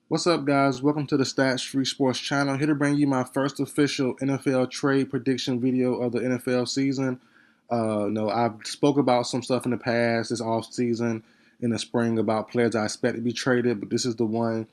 What's up, guys? Welcome to the Stats Free Sports channel. Here to bring you my first official NFL trade prediction video of the NFL season. No, I've spoke about some stuff in the past, this off season, in the spring about players I expect to be traded, but this is the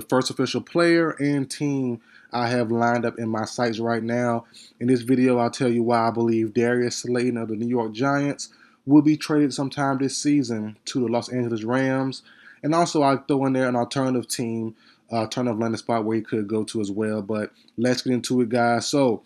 first official player and team I have lined up in my sights right now. In this video, I'll tell you why I believe Darius Slayton of the New York Giants will be traded sometime this season to the Los Angeles Rams. And also, I throw in there an alternative team, alternative landing spot where he could go to as well. But let's get into it, guys. So,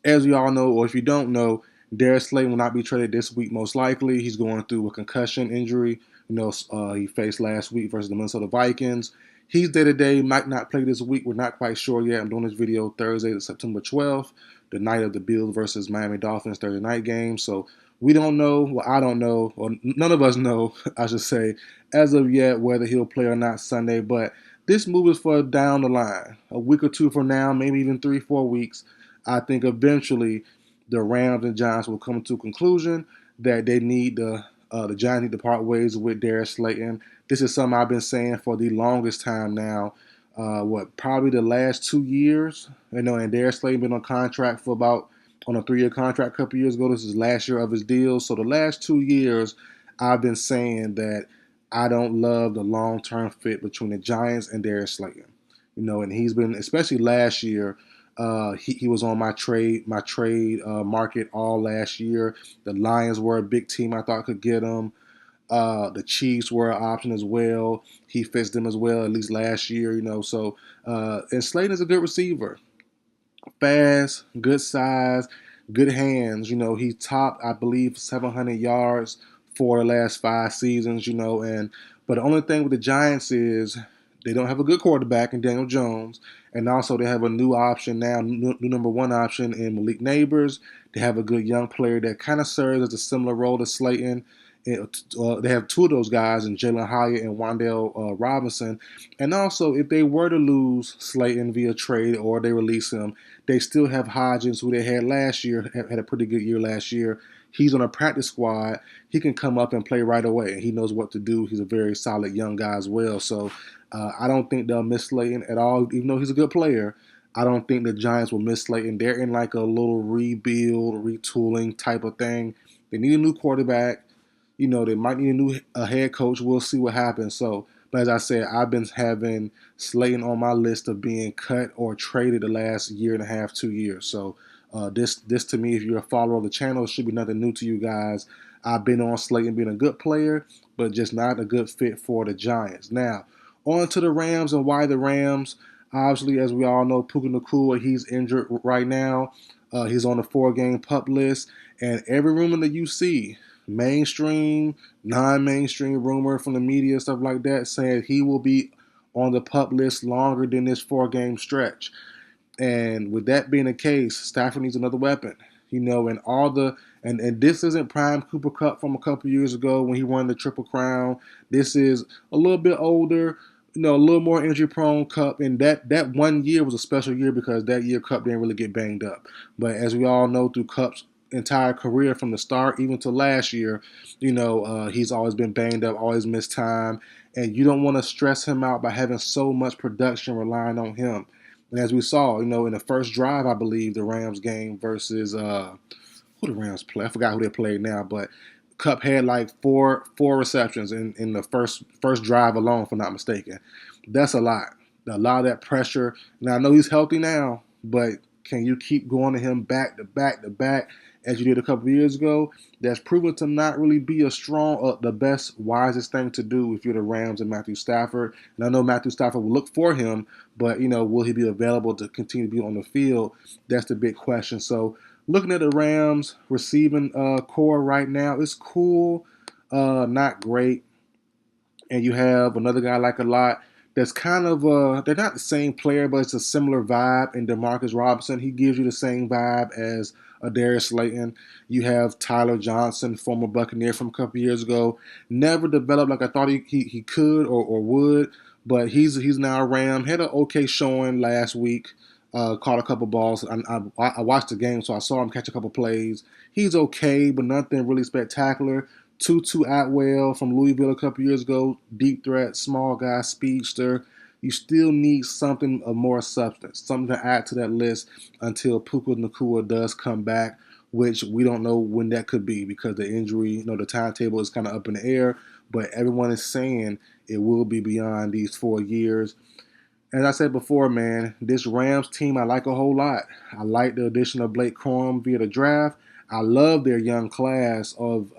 as we all know, or if you don't know, Darius Slayton will not be traded this week, most likely. He's going through a concussion injury. He faced last week versus the Minnesota Vikings. He's day to day, might not play this week. We're not quite sure yet. I'm doing this video Thursday, September 12th, the night of the Bills versus Miami Dolphins Thursday night game. So we don't know. Well, I don't know, or none of us know, I should say, as of yet, whether he'll play or not Sunday. But this move is for down the line, a week or two from now, maybe even 3-4 weeks. I think eventually the Rams and Giants will come to a conclusion that the Giants need to part ways with Darius Slayton. This is something I've been saying for the longest time now. Probably the last 2 years. And Darius Slayton been on contract for about on a 3-year contract a couple years ago. This is last year of his deal. So the last 2 years, I've been saying that I don't love the long-term fit between the Giants and Darius Slayton. And he's been, especially last year, he was on my trade market all last year. The Lions were a big team I thought could get him. The Chiefs were an option as well. He fits them as well, at least last year. And Slayton is a good receiver, fast, good size, good hands. He topped, I believe, 700 yards for the last 5 seasons. But the only thing with the Giants is they don't have a good quarterback in Daniel Jones, and also they have a new option now, new number one option in Malik Neighbors. They have a good young player that kind of serves as a similar role to Slayton. They have two of those guys in Jalen Hyatt and Wan'Dale Robinson. And also, if they were to lose Slayton via trade or they release him, they still have Hodgins, who they had last year, had a pretty good year last year. He's on a practice squad. He can come up and play right away. He knows what to do. He's a very solid young guy as well. So I don't think they'll miss Slayton at all, even though he's a good player. I don't think the Giants will miss Slayton. They're in like a little rebuild, retooling type of thing. They need a new quarterback. They might need a new head coach. We'll see what happens. So, but as I said, I've been having Slayton on my list of being cut or traded the last year and a half, 2 years. So, this to me, if you're a follower of the channel, should be nothing new to you guys. I've been on Slayton being a good player, but just not a good fit for the Giants. Now, on to the Rams and why the Rams. Obviously, as we all know, Puka Nacua, he's injured right now. He's on the 4-game PUP list, and every rumor that you see, mainstream, non-mainstream rumor from the media, stuff like that, saying he will be on the PUP list longer than this 4-game stretch. And with that being the case, Stafford needs another weapon. And all the and this isn't prime Cooper Cup from a couple years ago when he won the Triple Crown. This is a little bit older, a little more injury prone Cup. And that 1 year was a special year because that year Cup didn't really get banged up. But as we all know, through Cup's entire career from the start, even to last year, he's always been banged up, always missed time. And you don't want to stress him out by having so much production relying on him. And as we saw, in the first drive, I believe the Rams game versus who the Rams play. I forgot who they played now, but Cup had like four receptions in the first drive alone, if I'm not mistaken. That's a lot. A lot of that pressure. Now I know he's healthy now, but can you keep going to him back to back to back as you did a couple of years ago? That's proven to not really be the best, wisest thing to do if you're the Rams and Matthew Stafford. And I know Matthew Stafford will look for him, but will he be available to continue to be on the field? That's the big question. So looking at the Rams receiving core right now, it's cool, not great. And you have another guy I like a lot that's kind of they're not the same player, but it's a similar vibe in Demarcus Robinson. He gives you the same vibe as Darius Slayton. You have Tyler Johnson, former Buccaneer from a couple years ago. Never developed like I thought he could or would, but he's now a Ram. Had an okay showing last week. Caught a couple balls. I watched the game, so I saw him catch a couple plays. He's okay, but nothing really spectacular. Tutu Atwell from Louisville a couple years ago, deep threat, small guy, speedster. You still need something of more substance, something to add to that list until Puka Nacua does come back, which we don't know when that could be because the injury, the timetable is kind of up in the air, but everyone is saying it will be beyond these 4 years. As I said before, man, this Rams team I like a whole lot. I like the addition of Blake Corum via the draft. I love their young class of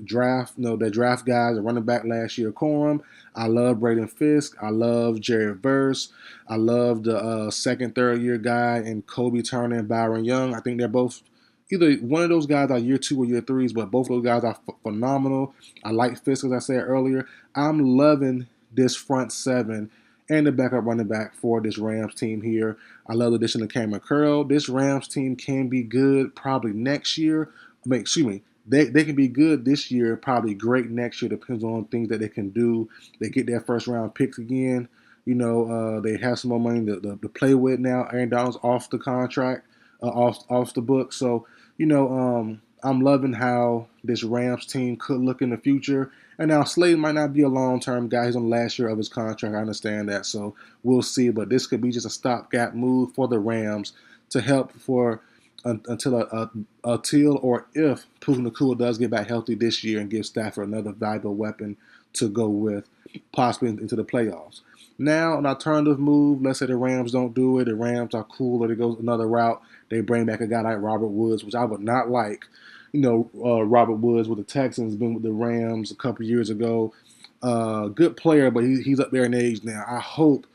draft, their draft guys, the running back last year, Corum. I love Braden Fisk. I love Jerry Verse. I love the second, third year guy and Kobe Turner and Byron Young. I think they're both either one of those guys are year 2 or year 3s, but both of those guys are phenomenal. I like Fisk, as I said earlier. I'm loving this front seven and the backup running back for this Rams team here. I love the addition of Cameron Curl. This Rams team can be good probably next year. Excuse me. They can be good this year, probably great next year. Depends on things that they can do. They get their first round picks again. They have some more money to play with now. Aaron Donald's off the contract, off the book. So, I'm loving how this Rams team could look in the future. And now Slayton might not be a long-term guy. He's on the last year of his contract. I understand that. So we'll see. But this could be just a stopgap move for the Rams to help for until or if Puka Nacua does get back healthy this year and give Stafford another valuable weapon to go with, possibly into the playoffs. Now, an alternative move, let's say the Rams don't do it. The Rams are cool or they go another route. They bring back a guy like Robert Woods, which I would not like. Robert Woods with the Texans, been with the Rams a couple years ago. Good player, but he's up there in age now. I hope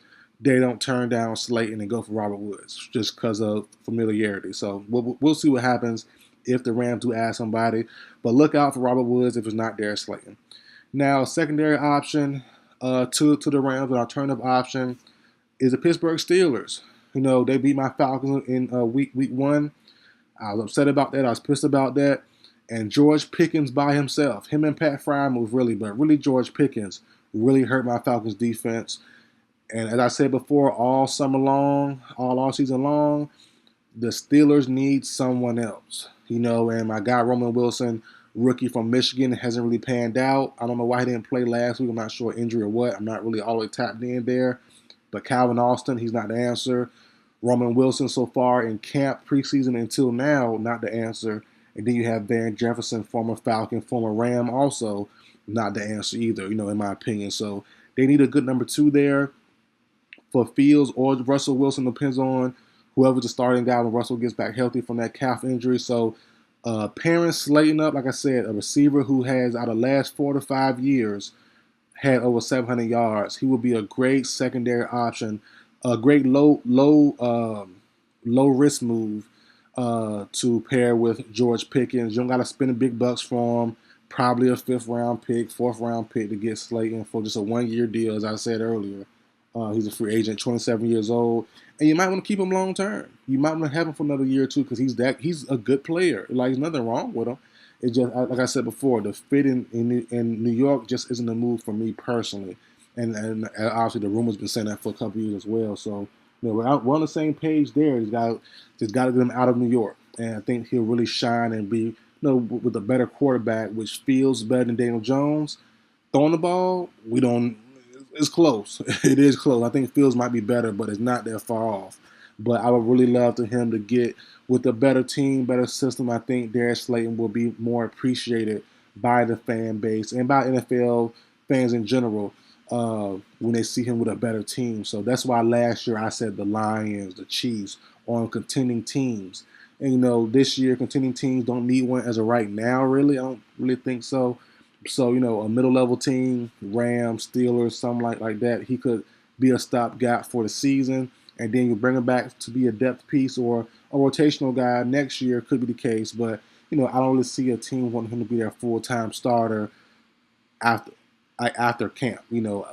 they don't turn down Slayton and go for Robert Woods just because of familiarity. So we'll see what happens if the Rams do add somebody. But look out for Robert Woods if it's not Darius Slayton. Now, a secondary option to the Rams, an alternative option, is the Pittsburgh Steelers. They beat my Falcons in week 1. I was upset about that. I was pissed about that. And George Pickens by himself, him and Pat Frymouth really George Pickens really hurt my Falcons defense. And as I said before, all summer long, all season long, the Steelers need someone else. And my guy Roman Wilson, rookie from Michigan, hasn't really panned out. I don't know why he didn't play last week. I'm not sure injury or what. I'm not really all the way tapped in there. But Calvin Austin, he's not the answer. Roman Wilson so far in camp preseason until now, not the answer. And then you have Van Jefferson, former Falcon, former Ram, also not the answer either, in my opinion. So they need a good number 2 there for Fields or Russell Wilson. Depends on whoever's the starting guy when Russell gets back healthy from that calf injury. So pairing Slayton up, like I said, a receiver who has out of the last 4 to 5 years had over 700 yards. He would be a great secondary option, a great low risk move to pair with George Pickens. You don't got to spend the big bucks for him. Probably a 5th round pick, 4th round pick to get Slayton for just a 1-year deal, as I said earlier. He's a free agent, 27 years old, and you might want to keep him long term. You might want to have him for another year or two because he's a good player. Like, there's nothing wrong with him. It's just like I said before, the fit in New York just isn't a move for me personally. And obviously the rumor's been saying that for a couple of years as well. So we're on the same page there. He's got to get him out of New York, and I think he'll really shine and be with a better quarterback, which feels better than Daniel Jones. Throwing the ball, it's close. It is close. I think Fields might be better, but it's not that far off. But I would really love for him to get with a better team, better system. I think Darius Slayton will be more appreciated by the fan base and by NFL fans in general when they see him with a better team. So that's why last year I said the Lions, the Chiefs on contending teams. And, this year contending teams don't need one as of right now, really. I don't really think so. So, a middle-level team, Rams, Steelers, something like that, he could be a stopgap for the season. And then you bring him back to be a depth piece or a rotational guy next year, could be the case. But, I don't really see a team wanting him to be their full-time starter after camp.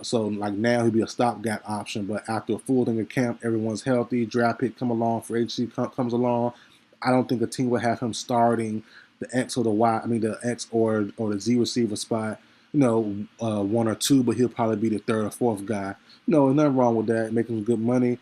So like now he'd be a stopgap option. But after a full thing of camp, everyone's healthy, draft pick come along, free agency comes along, I don't think a team would have him starting the X or the Y. The X or the Z receiver spot. 1 or 2, but he'll probably be the 3rd or 4th guy. There's nothing wrong with that. Make him good money,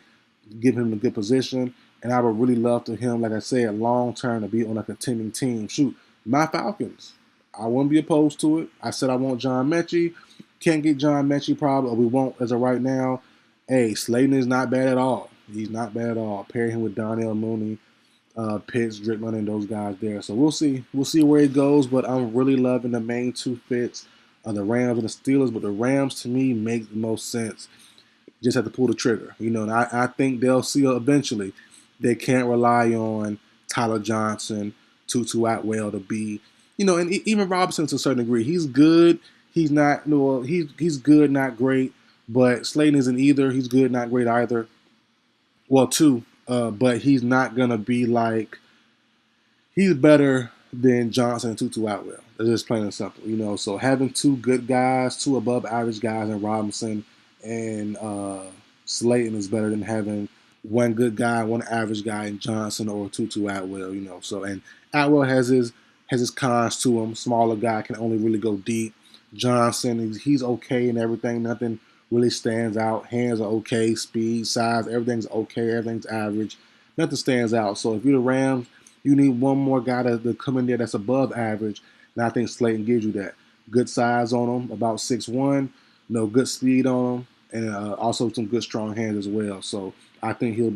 give him a good position, and I would really love to him, like I said, long term to be on a contending team. Shoot, my Falcons. I wouldn't be opposed to it. I said I want John Mechie. Can't get John Mechie probably, or we won't as of right now. Hey, Slayton is not bad at all. He's not bad at all. Pair him with Donnell Mooney, Pitts, Drickman, and those guys there. So we'll see. We'll see where it goes. But I'm really loving the main two fits of the Rams and the Steelers. But the Rams to me make the most sense. Just have to pull the trigger, and I think they'll see eventually. They can't rely on Tyler Johnson, Tutu Atwell to be, and even Robinson to a certain degree. He's good. He's not, he's good, not great. But Slayton isn't either. He's good, not great either. Well, two, but he's not gonna be like he's better than Johnson and Tutu Atwell. It's just plain and simple. So having two good guys, two above average guys in Robinson and Slayton is better than having one good guy, one average guy in Johnson or Tutu Atwell. So and Atwell has his cons to him. Smaller guy can only really go deep. Johnson, he's okay and everything. Nothing really stands out. Hands are okay. Speed, size, everything's okay. Everything's average. Nothing stands out. So if you're the Rams, you need one more guy to come in there that's above average. And I think Slayton gives you that. Good size on him, about 6'1", good speed on him, and also some good strong hands as well. So I think he'll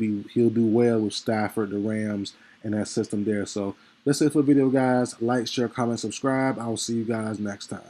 do well with Stafford, the Rams, and that system there. So that's it for the video, guys. Like, share, comment, subscribe. I will see you guys next time.